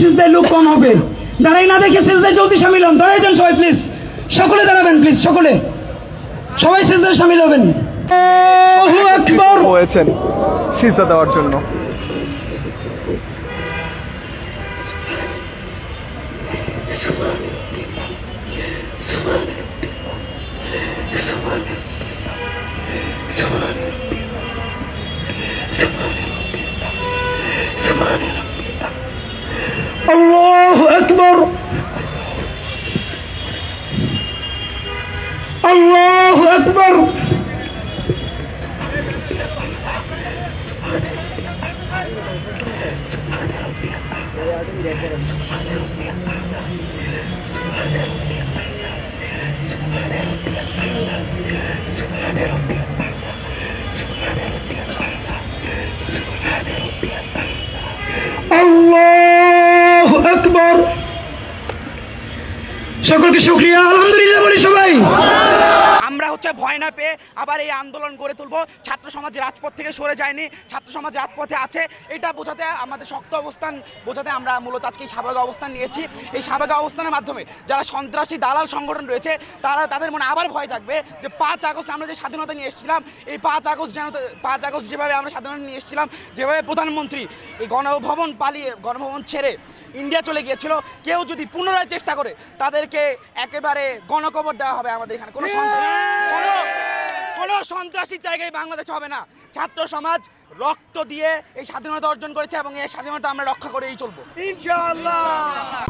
সিজদায় লোক কম হবে। দাঁড়াই না দেখে সিজদায় জলদি শামিল হন। দাঁড়াই যান সবাই প্লিজ, সকলে দাঁড়াবেন প্লিজ, সকলে সবাই সিজদায় শামিল হবেন। আল্লাহু আকবার হয়েছেন সিজদা দেওয়ার জন্য। আল্লাহু আকবার, আল্লাহু আকবার। আল্লাহু আকবার। সকলকে শুকরিয়া, আলহামদুলিল্লাহ বলি সবাই। আমরা হচ্ছে ভয় না পেয়ে আবার এই আন্দোলন গড়ে তুলব। ছাত্র সমাজ রাজপথ থেকে সরে যায়নি, ছাত্র সমাজ রাজপথে আছে, এটা বোঝাতে আমাদের শক্ত অবস্থান বোঝাতে আমরা মূলত আজকে এই স্বাভাবিক অবস্থান নিয়েছি। এই স্বাভাবিক অবস্থানের মাধ্যমে যারা সন্ত্রাসী দালাল সংগঠন রয়েছে তাদের মনে আবার ভয় থাকবে যে 5 আগস্ট আমরা যে স্বাধীনতা নিয়ে এসেছিলাম, এই 5 আগস্ট যেভাবে আমরা স্বাধীনতা নিয়ে এসেছিলাম, যেভাবে প্রধানমন্ত্রী এই গণভবন পালিয়ে গণভবন ছেড়ে ইন্ডিয়া চলে গিয়েছিল, কেউ যদি পুনরায় চেষ্টা করে তাদেরকে একেবারে গণকবর দেওয়া হবে। আমাদের এখানে কোনো সন্ত্রাসীর জায়গায় বাংলাদেশে হবে না। ছাত্র সমাজ রক্ত দিয়ে এই স্বাধীনতা অর্জন করেছে এবং এই স্বাধীনতা আমরা রক্ষা করেই চলবো ইনশাআল্লাহ।